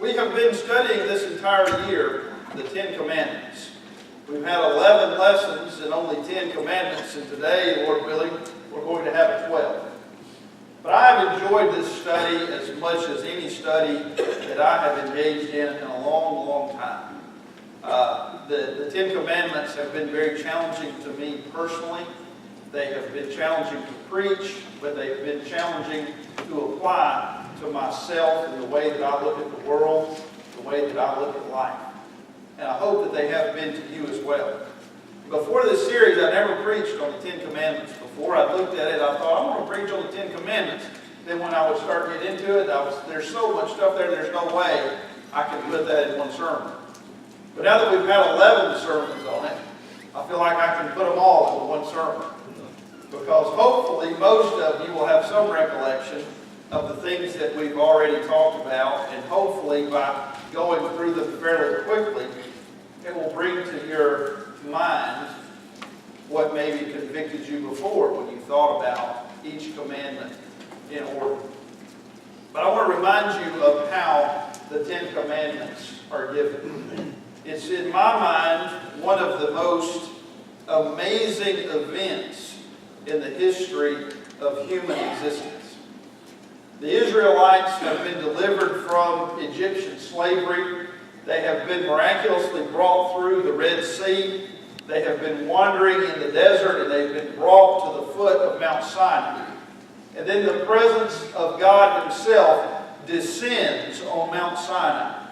We have been studying this entire year the Ten Commandments. We've had 11 lessons and only 10 commandments, and today, Lord willing, we're going to have 12. But I have enjoyed this study as much as any study that I have engaged in a long, long time. The Ten Commandments have been very challenging to me personally. They have been challenging to preach, but they have been challenging to apply to myself in the way that I look at the world, the way that I look at life. And I hope that they have been to you as well. Before this series, I never preached on the Ten Commandments. Before I looked at it, I thought, I want to preach on the Ten Commandments. Then when I would start getting into it, there's so much stuff there's no way I can put that in one sermon. But now that we've had 11 sermons on it, I feel like I can put them all into one sermon. Because hopefully most of you will have some recollection of the things that we've already talked about, and hopefully by going through them fairly quickly, it will bring to your mind what maybe convicted you before when you thought about each commandment in order. But I want to remind you of how the Ten Commandments are given. It's, in my mind, one of the most amazing events in the history of human existence. The Israelites have been delivered from Egyptian slavery. They have been miraculously brought through the Red Sea. They have been wandering in the desert, and they've been brought to the foot of Mount Sinai. And then the presence of God Himself descends on Mount Sinai.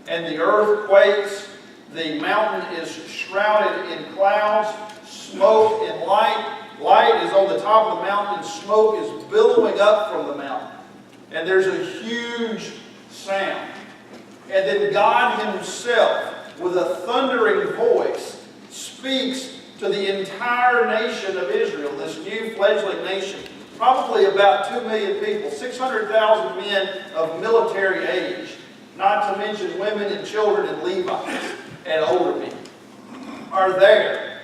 And the earth quakes. The mountain is shrouded in clouds, smoke and light. Light is on the top of the mountain. Smoke is billowing up from the mountain. And there's a huge sound. And then God Himself, with a thundering voice, speaks to the entire nation of Israel, this new fledgling nation. Probably about 2 million people, 600,000 men of military age, not to mention women and children and Levites and older men, are there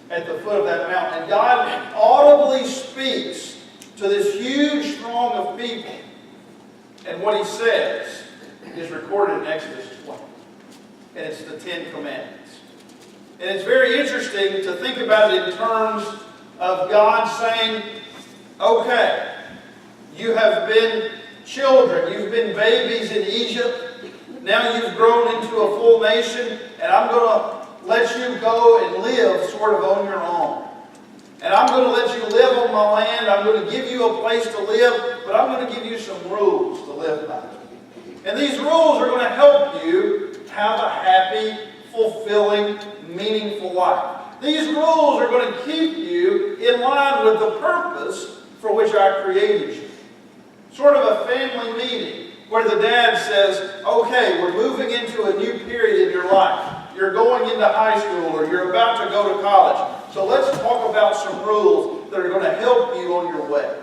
at the foot of that mountain. And God audibly speaks to this huge throng of people. And what He says is recorded in Exodus 20. And it's the Ten Commandments. And it's very interesting to think about it in terms of God saying, okay, you have been children, you've been babies in Egypt, now you've grown into a full nation, and I'm going to let you go and live sort of on your own. And I'm going to let you live on my land. I'm going to give you a place to live, but I'm going to give you some rules to live by. And these rules are going to help you have a happy, fulfilling, meaningful life. These rules are going to keep you in line with the purpose for which I created you. Sort of a family meeting where the dad says, okay, we're moving into a new period in your life. You're going into high school or you're about to go to college. So let's talk about some rules that are going to help you on your way.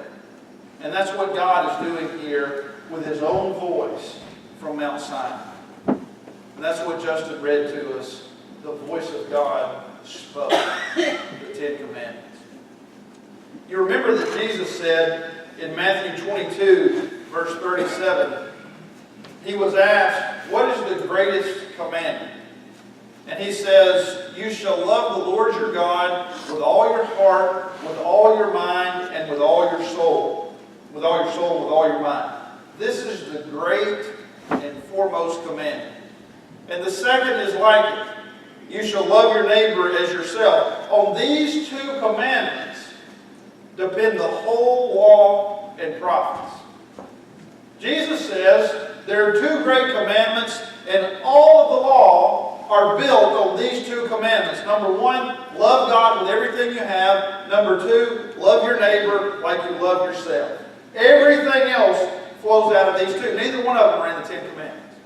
And that's what God is doing here with His own voice from Mount Sinai. And that's what Justin read to us. The voice of God spoke the Ten Commandments. You remember that Jesus said in Matthew 22, verse 37, He was asked, what is the greatest commandment? And He says, you shall love the Lord your God with all your heart, with all your mind, and with all your soul. With all your soul, with all your mind. This is the great and foremost commandment. And the second is like it. You shall love your neighbor as yourself. On these two commandments depend the whole law and prophets. Jesus says there are two great commandments, and all of the law are built on these two commandments. Number one, love God with everything you have. Number two, love your neighbor like you love yourself. Everything else flows out of these two. Neither one of them are in the Ten Commandments.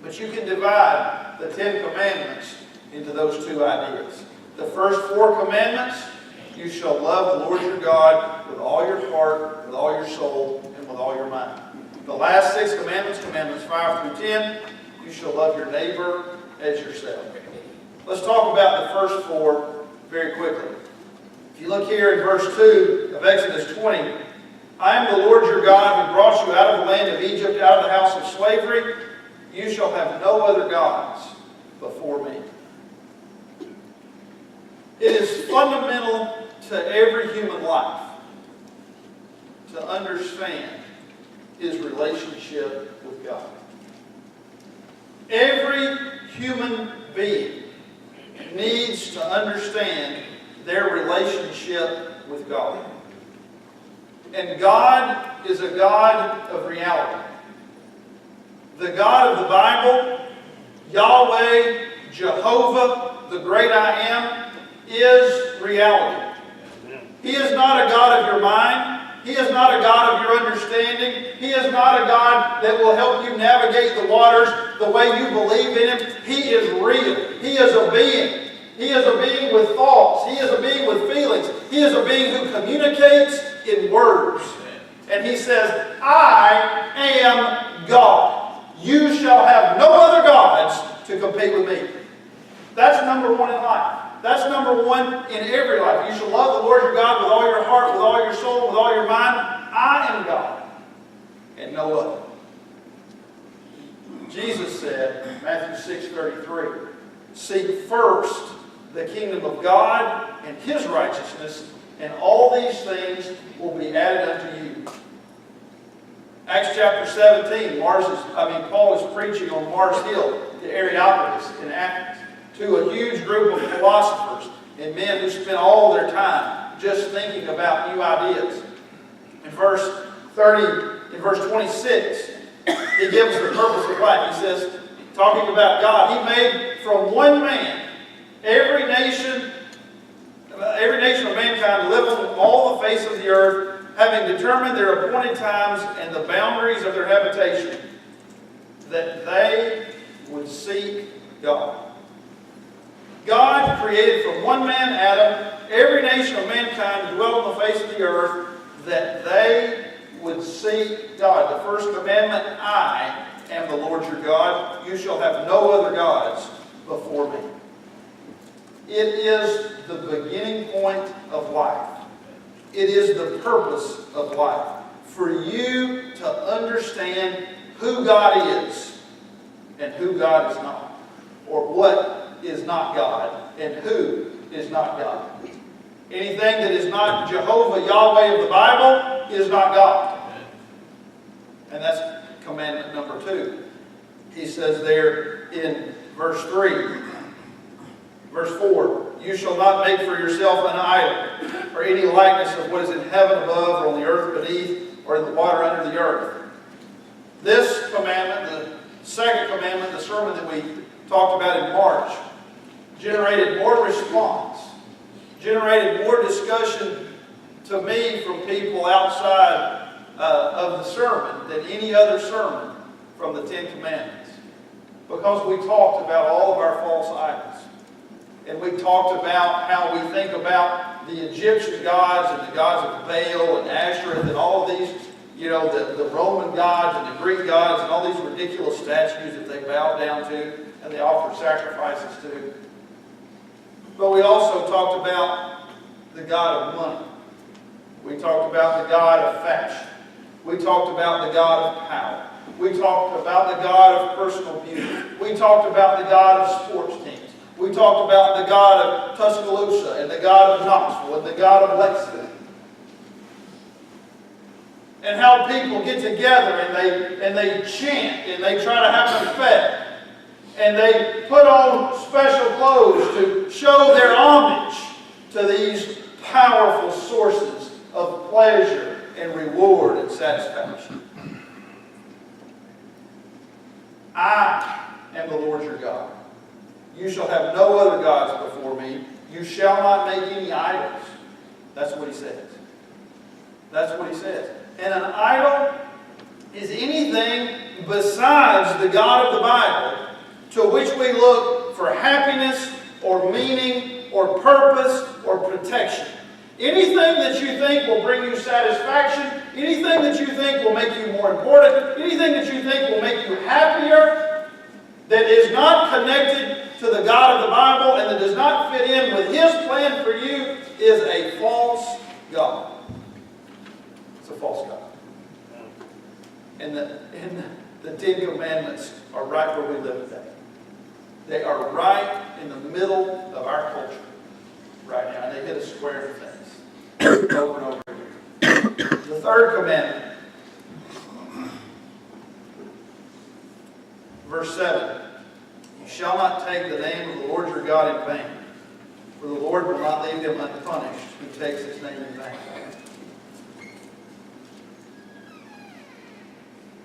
But you can divide the Ten Commandments into those two ideas. The first four commandments, you shall love the Lord your God with all your heart, with all your soul, and with all your mind. The last six commandments, commandments 5 through 10, you shall love your neighbor as yourself. Let's talk about the first four very quickly. If you look here in verse 2 of Exodus 20, I am the Lord your God who brought you out of the land of Egypt, out of the house of slavery. You shall have no other gods before me. It is fundamental to every human life to understand his relationship with God. Every human being needs to understand their relationship with God. And God is a God of reality. The God of the Bible, Yahweh, Jehovah, the great I am, is reality. He is not a God of your mind. He is not a God of your understanding. He is not a God that will help you navigate the waters the way you believe in Him. He is real. He is a being. He is a being with thoughts. He is a being with feelings. He is a being who communicates in words. And He says, I am God. You shall have no other gods to compete with me. That's number one in life. That's number one in every life. You shall love the Lord your God with all your heart, with all your soul, with all your mind. I am God, and no other. Jesus said, Matthew 6:33, seek first the kingdom of God and His righteousness, and all these things will be added unto you. Acts chapter 17, Paul is preaching on Mars Hill to Areopagus in Athens, to a huge group of philosophers and men who spent all their time just thinking about new ideas. In verse 26, he gives the purpose of life. He says, talking about God, He made from one man every nation of mankind to live on all the face of the earth, having determined their appointed times and the boundaries of their habitation, that they would seek God. God created from one man, Adam, every nation of mankind to dwell on the face of the earth, that they would seek God. The first commandment, I am the Lord your God. You shall have no other gods before me. It is the beginning point of life. It is the purpose of life. For you to understand who God is and who God is not. Or what is not God and who is not God. Anything that is not Jehovah, Yahweh of the Bible is not God. And that's commandment number 2. He says there in verse 3, verse 4, you shall not make for yourself an idol or any likeness of what is in heaven above or on the earth beneath or in the water under the earth. This commandment, the second commandment, the sermon that we talked about in March, generated more response, generated more discussion to me from people outside of the sermon than any other sermon from the Ten Commandments. Because we talked about all of our false idols. And we talked about how we think about the Egyptian gods and the gods of Baal and Asherah and all of these, the Roman gods and the Greek gods and all these ridiculous statues that they bowed down to and they offered sacrifices to. But we also talked about the God of money. We talked about the God of fashion. We talked about the God of power. We talked about the God of personal beauty. We talked about the God of sports teams. We talked about the God of Tuscaloosa and the God of Knoxville and the God of Lexington. And how people get together and they chant and they try to have an effect. And they put on special clothes to show their homage to these powerful sources of pleasure and reward and satisfaction. I am the Lord your God. You shall have no other gods before me. You shall not make any idols. That's what He says. That's what He says. And an idol is anything besides the God of the Bible to which we look for happiness or meaning or purpose or protection. Anything that you think will bring you satisfaction, anything that you think will make you more important, anything that you think will make you happier, that is not connected to the God of the Bible and that does not fit in with His plan for you is a false God. It's a false God. And The Ten Commandments are right where we live today. They are right in the middle of our culture right now, and they hit us square in the face over and over again. The third commandment, verse 7, you shall not take the name of the Lord your God in vain, for the Lord will not leave him unpunished who takes his name in vain.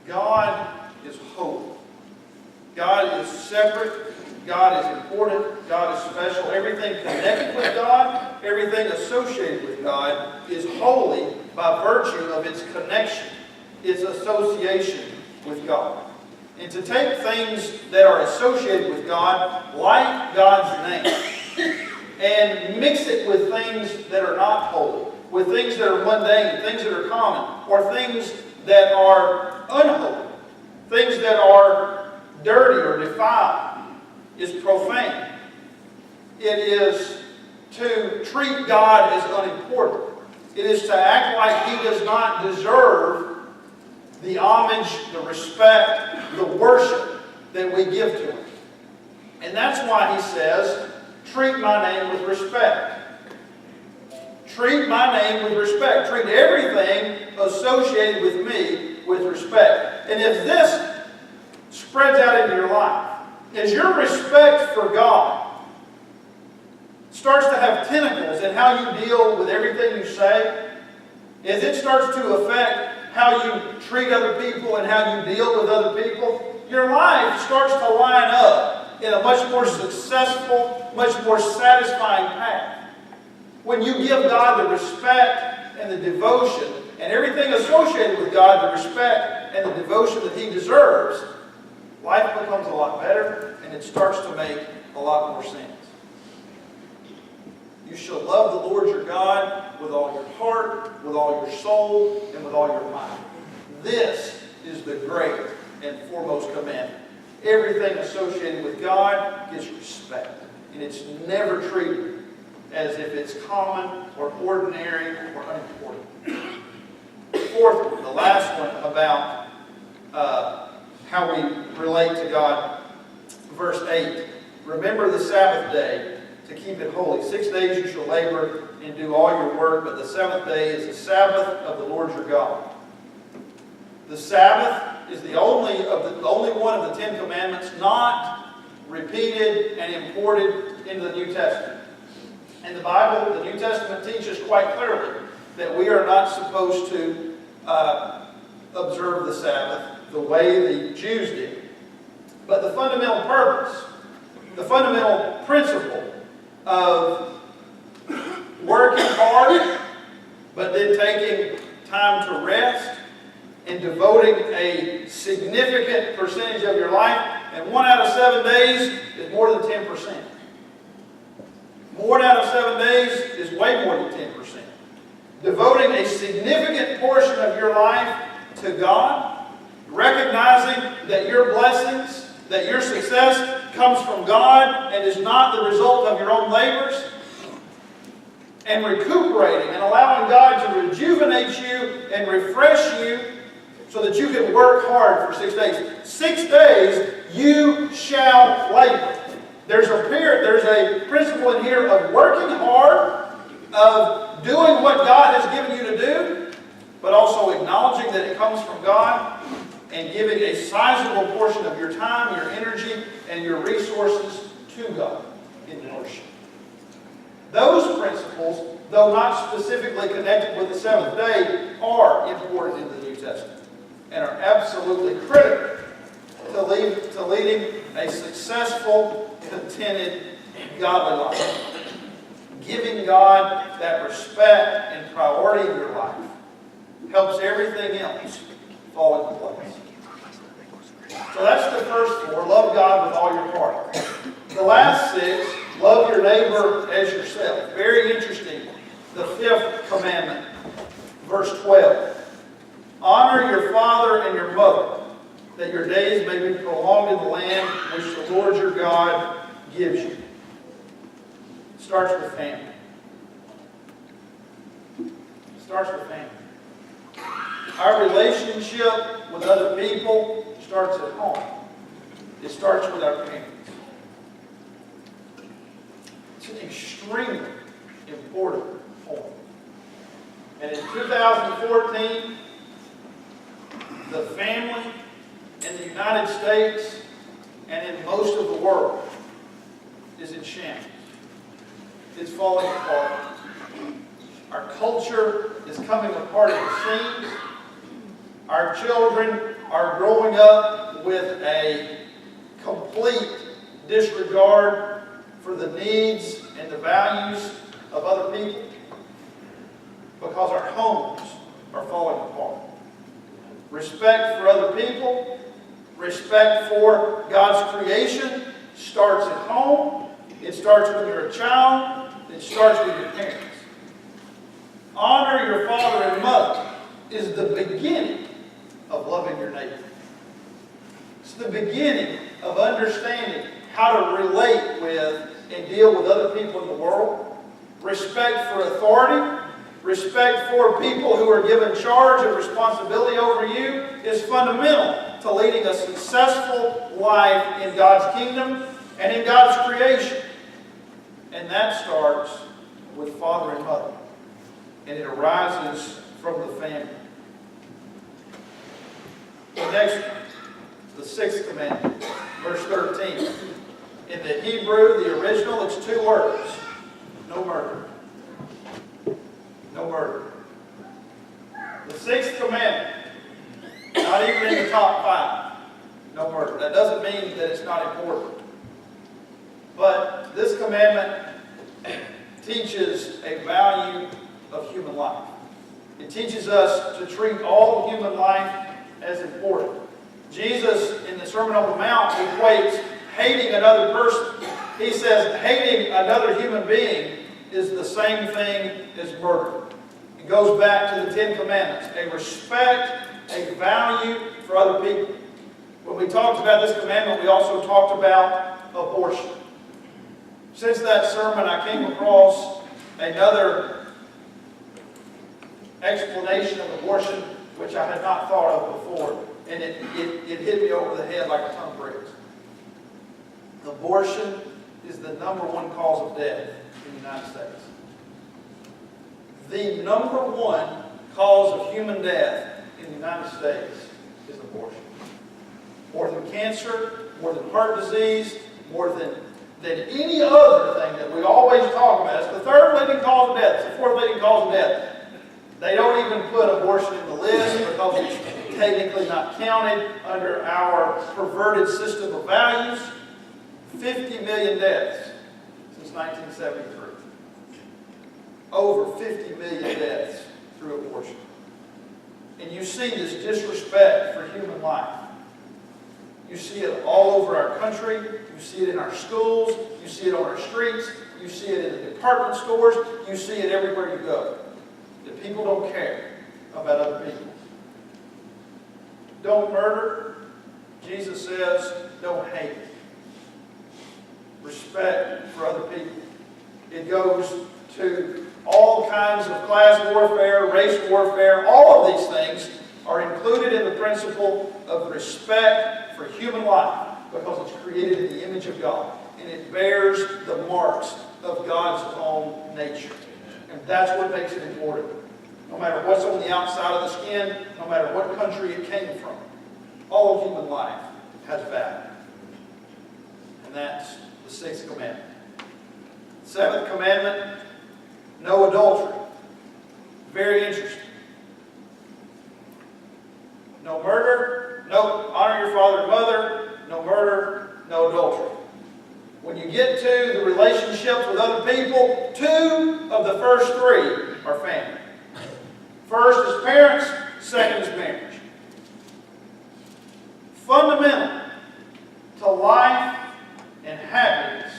God is holy. God is separate. God is important. God is special. Everything connected with God, everything associated with God is holy by virtue of its connection, its association with God. And to take things that are associated with God, like God's name, and mix it with things that are not holy, with things that are mundane, things that are common, or things that are unholy, things that are dirty or defiled, is profane. It is to treat God as unimportant. It is to act like He does not deserve the homage, the respect, the worship that we give to Him. And that's why He says, treat my name with respect. Treat my name with respect. Treat everything associated with me with respect. And if this spreads out into your life, as your respect for God starts to have tentacles in how you deal with everything you say, as it starts to affect how you treat other people and how you deal with other people, your life starts to line up in a much more successful, much more satisfying path. When you give God the respect and the devotion and everything associated with God, the respect and the devotion that He deserves, life becomes a lot better and it starts to make a lot more sense. You shall love the Lord your God with all your heart, with all your soul, and with all your mind. This is the great and foremost commandment. Everything associated with God gets respect. And it's never treated as if it's common or ordinary or unimportant. Fourth one, the last one about how we relate to God. Verse 8, remember the Sabbath day to keep it holy. 6 days you shall labor and do all your work, but the seventh day is the Sabbath of the Lord your God. The Sabbath is the only one of the Ten Commandments not repeated and imported into the New Testament. And the Bible, the New Testament teaches quite clearly that we are not supposed to observe the Sabbath the way the Jews did. But the fundamental purpose, the fundamental principle of working hard, but then taking time to rest and devoting a significant percentage of your life, and 1 out of 7 days is more than 10%. 1 out of 7 days is way more than 10%. Devoting a significant portion of your life to God, recognizing that your blessings, that your success comes from God and is not the result of your own labors, and recuperating and allowing God to rejuvenate you and refresh you so that you can work hard for 6 days. 6 days you shall labor. There's a principle in here of working hard, of doing what God has given you to do, but also acknowledging that it comes from God and giving a sizable portion of your time, your energy, and your resources to God in worship. Those principles, though not specifically connected with the seventh day, are important in the New Testament and are absolutely critical to leading a successful, contented, godly life. Giving God that respect and priority in your life helps everything else fall into place. So that's the first 4. Love God with all your heart. The last 6, love your neighbor as yourself. Very interesting. The 5th commandment, verse 12. Honor your father and your mother, that your days may be prolonged in the land which the Lord your God gives you. It starts with family. It starts with family. Our relationship with other people starts at home. It starts with our parents. It's an extremely important point. And in 2014, the family in the United States and in most of the world is in shambles. It's falling apart. Our culture is coming apart at the seams. Our children are growing up with a complete disregard for the needs and the values of other people because our homes are falling apart. Respect for other people, respect for God's creation starts at home. It starts when you're a child. It starts with your parents. Honor your father and mother is the beginning of loving your neighbor. It's the beginning of understanding how to relate with and deal with other people in the world. Respect for authority, respect for people who are given charge and responsibility over you is fundamental to leading a successful life in God's kingdom and in God's creation. And that starts with father and mother. And it arises from the family. The next one, the sixth commandment, verse 13. In the Hebrew, the original, it's two words. No murder. No murder. The sixth commandment, not even in the top 5. No murder. That doesn't mean that it's not important. But this commandment teaches a value of human life. It teaches us to treat all human life as important. Jesus, in the Sermon on the Mount, equates hating another person. He says hating another human being is the same thing as murder. It goes back to the 10 Commandments. A respect, a value for other people. When we talked about this commandment, we also talked about abortion. Since that sermon, I came across another explanation of abortion which I had not thought of before. And it hit me over the head like a ton of bricks. Abortion is the #1 cause of death in the United States. The #1 cause of human death in the United States is abortion. More than cancer, more than heart disease, more than any other thing that we always talk about. It's the third leading cause of death. It's the fourth leading cause of death. They don't even put abortion in the list because it's technically not counted under our perverted system of values. 50 million deaths since 1973. Over 50 million deaths through abortion. And you see this disrespect for human life. You see it all over our country. You see it in our schools. You see it on our streets. You see it in the department stores. You see it everywhere you go. That people don't care about other people. Don't murder. Jesus says, don't hate. Respect for other people. It goes to all kinds of class warfare, race warfare. All of these things are included in the principle of respect for human life because it's created in the image of God. And it bears the marks of God's own nature. And that's what makes it important. No matter what's on the outside of the skin, no matter what country it came from, all of human life has value. And that's the 6th commandment. 7th commandment, no adultery. Very interesting. No murder, no honor your father and mother, no murder, no adultery. When you get to the relationships with other people, 2 of the first 3 are family. First is parents, second is marriage. Fundamental to life and happiness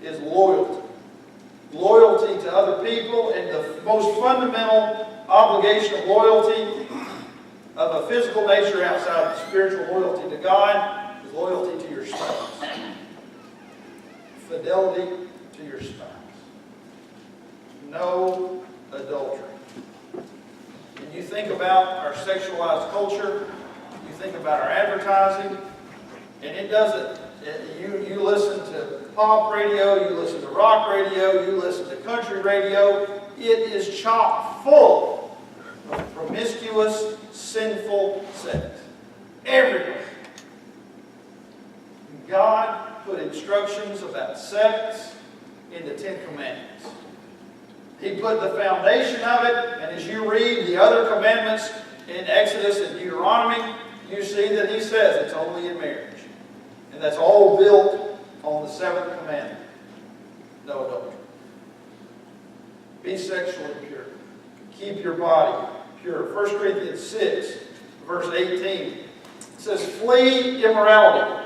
is loyalty. Loyalty to other people, and the most fundamental obligation of loyalty of a physical nature outside of spiritual loyalty to God is loyalty to your spouse. Fidelity to your spouse. No adultery. When you think about our sexualized culture, You think about our advertising, and it doesn't. You listen to pop radio, you listen to rock radio, you listen to country radio. It is chock full of promiscuous, sinful sex. Everywhere. God put instructions about sex in the Ten Commandments. He put the foundation of it, and as you read the other commandments in Exodus and Deuteronomy, you see that he says it's only in marriage. And that's all built on the seventh commandment. No adultery. Be sexually pure. Keep your body pure. 1 Corinthians 6, verse 18. It says, flee immorality.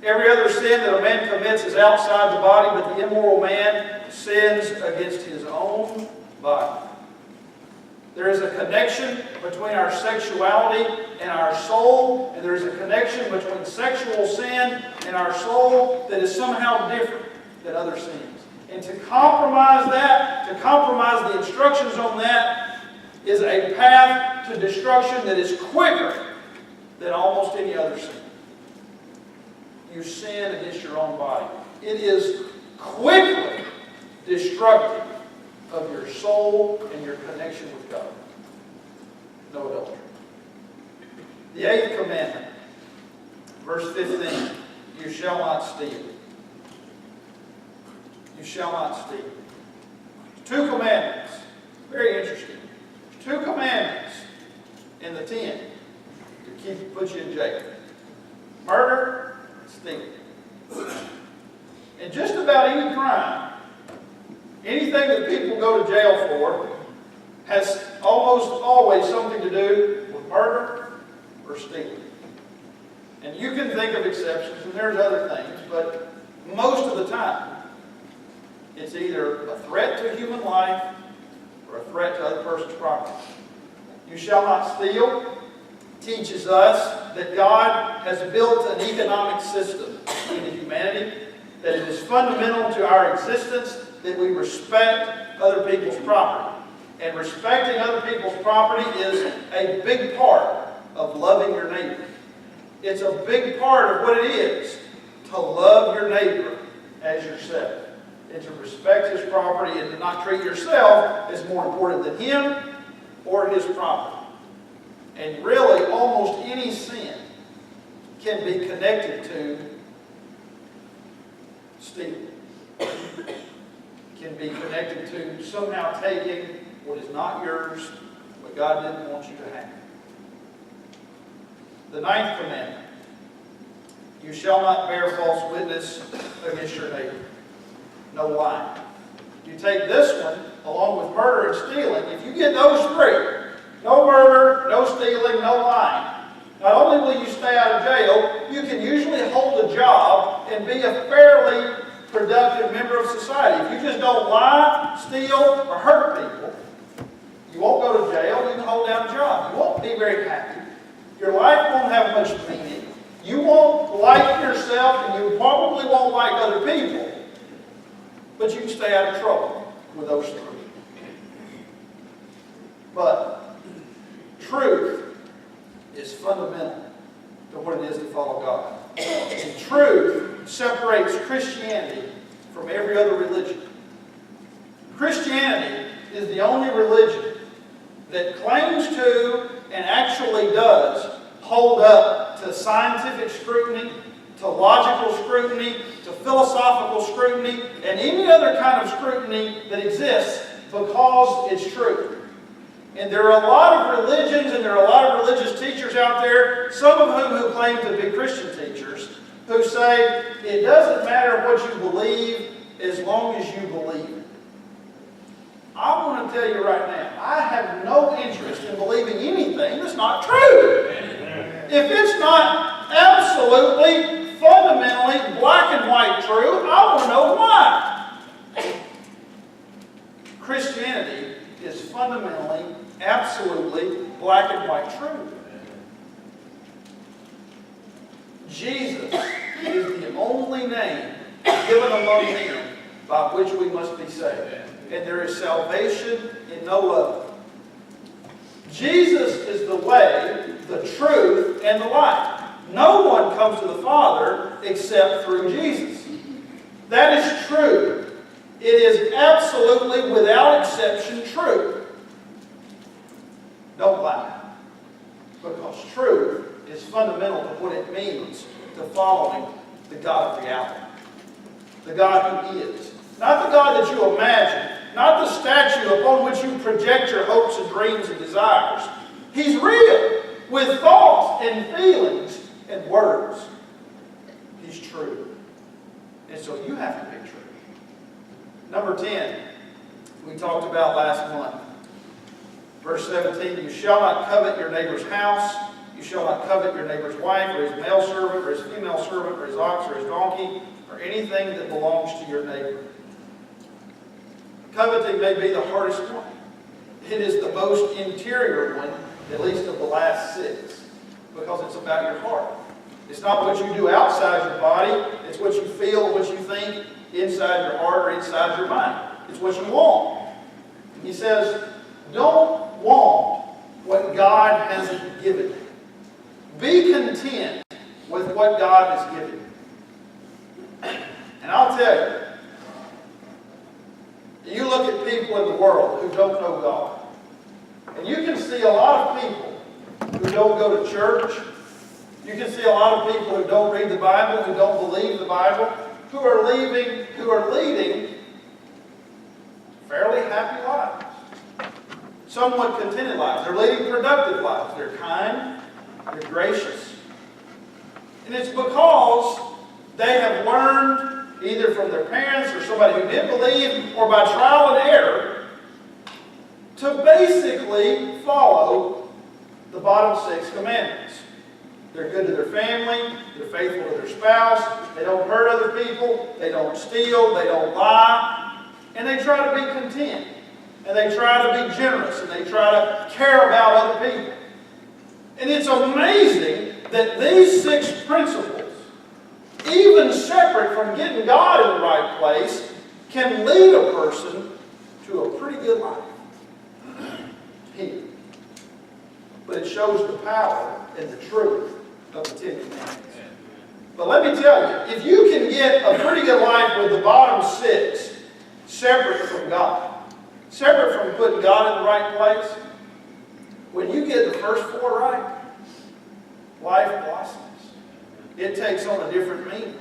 Every other sin that a man commits is outside the body, but the immoral man sins against his own body. There is a connection between our sexuality and our soul, and there is a connection between sexual sin and our soul that is somehow different than other sins. And to compromise that, to compromise the instructions on that, is a path to destruction that is quicker than almost any other sin. You sin against your own body. It is quickly destructive of your soul and your connection with God. No adultery. The eighth commandment, verse 15, you shall not steal. You shall not steal. 2 commandments. Very interesting. 2 commandments in the 10 to put you in jail. Murder, stealing. And just about any crime, anything that people go to jail for, has almost always something to do with murder or stealing. And you can think of exceptions, and there's other things, but most of the time, it's either a threat to human life or a threat to other person's property. You shall not steal teaches us that God has built an economic system into humanity, that it is fundamental to our existence that we respect other people's property. And respecting other people's property is a big part of loving your neighbor. It's a big part of what it is to love your neighbor as yourself. And to respect his property and to not treat yourself as more important than him or his property. And really, almost any sin can be connected to stealing. Can be connected to somehow taking what is not yours, what God didn't want you to have. The 9th commandment. You shall not bear false witness against your neighbor. No lying. You take this one, along with murder and stealing, if you get those 3, no murder, no stealing, no lying, not only will you stay out of jail, you can usually hold a job and be a fairly productive member of society. If you just don't lie, steal, or hurt people, you won't go to jail, you can hold down a job. You won't be very happy. Your life won't have much meaning. You won't like yourself, and you probably won't like other people. But you can stay out of trouble with those 3. But truth is fundamental to what it is to follow God. And truth separates Christianity from every other religion. Christianity is the only religion that claims to and actually does hold up to scientific scrutiny, to logical scrutiny, to philosophical scrutiny, and any other kind of scrutiny that exists because it's true. And there are a lot of religions and there are a lot of religious teachers out there, some of whom who claim to be Christian teachers, who say it doesn't matter what you believe as long as you believe it. I want to tell you right now, I have no interest in believing anything that's not true. If it's not absolutely, fundamentally, black and white true, I want to know why. Christianity is fundamentally, absolutely, black and white true. Jesus is the only name given among men by which we must be saved. And there is salvation in no other. Jesus is the way, the truth, and the life. No one comes to the Father except through Jesus. That is true. It is absolutely, without exception, true. Don't lie. Because truth is fundamental to what it means to following the God of reality. The God who is. Not the God that you imagine. Not the statue upon which you project your hopes and dreams and desires. He's real, with thoughts and feelings and words. He's true. And so you have to be true. Number 10, we talked about last month. Verse 17, you shall not covet your neighbor's house. You shall not covet your neighbor's wife, or his male servant, or his female servant, or his ox, or his donkey, or anything that belongs to your neighbor. Coveting may be the hardest one. It is the most interior one, at least of the last 6, because it's about your heart. It's not what you do outside your body. It's what you feel, what you think inside your heart or inside your mind. It's what you want. He says, don't want what God hasn't given you. Be content with what God has given you. And I'll tell you, you look at people in the world who don't know God, and you can see a lot of people who don't go to church. You can see a lot of people who don't read the Bible, who don't believe the Bible, who are leading fairly happy lives. Somewhat contented lives. They're leading productive lives. They're kind. They're gracious. And it's because they have learned, either from their parents or somebody who did believe, or by trial and error, to basically follow the bottom 6 commandments. They're good to their family. They're faithful to their spouse. They don't hurt other people. They don't steal. They don't lie. And they try to be content. And they try to be generous. And they try to care about other people. And it's amazing that these 6 principles, even separate from getting God in the right place, can lead a person to a pretty good life. Here. But it shows the power and the truth of the 10 Commandments. But let me tell you, if you can get a pretty good life with the bottom 6 separate from God, separate from putting God in the right place, when you get the first 4 right, life blossoms. It takes on a different meaning.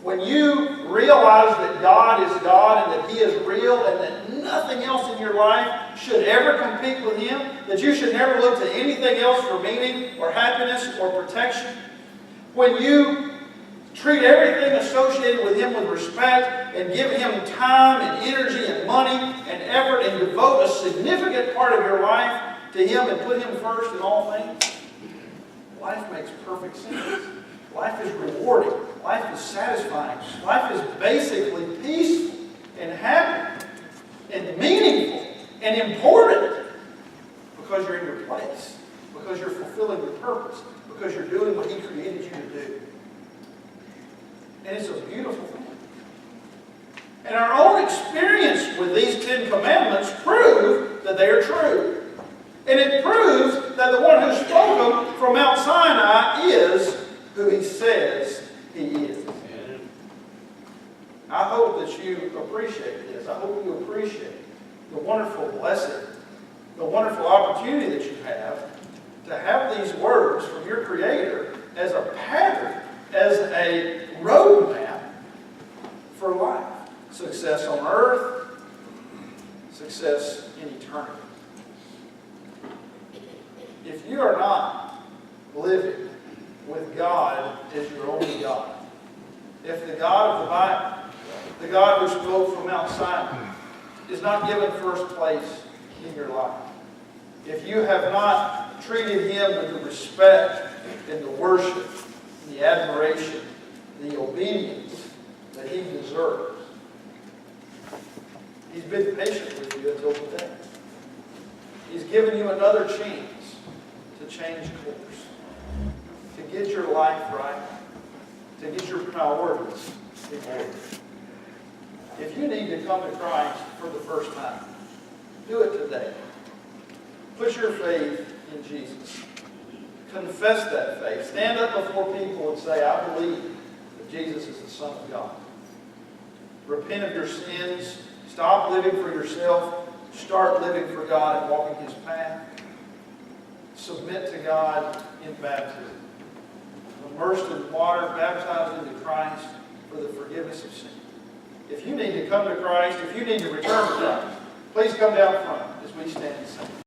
When you realize that God is God and that He is real and that nothing else in your life should ever compete with Him, that you should never look to anything else for meaning or happiness or protection, when you treat everything associated with Him with respect and give Him time and energy and money and effort and devote a significant part of your life to Him and put Him first in all things, life makes perfect sense. Life is rewarding. Life is satisfying. Life is basically peaceful and happy and meaningful and important because you're in your place, because you're fulfilling your purpose, because you're doing what He created you to do. And it's a beautiful thing. And our own experience with these 10 Commandments prove that they are true. And it proves that the one who spoke them from Mount Sinai is who He says He is. I hope that you appreciate this. I hope you appreciate the wonderful blessing, the wonderful opportunity that you have to have these words from your Creator as a pattern, as a roadmap for life. Success on earth, success in eternity. If you are not living with God as your only God, if the God of the Bible, the God who spoke from Mount Sinai, is not given first place in your life, if you have not treated Him with the respect and the worship, and the admiration, the obedience that He deserves, He's been patient with you until today. He's given you another chance to change course, to get your life right, to get your priorities in order. If you need to come to Christ for the first time, do it today. Put your faith in Jesus. Confess that faith. Stand up before people and say, I believe that Jesus is the Son of God. Repent of your sins. Stop living for yourself. Start living for God and walking His path. Submit to God in baptism. Immersed in water, baptized into Christ for the forgiveness of sin. If you need to come to Christ, if you need to return to Christ, please come down front as we stand and sing.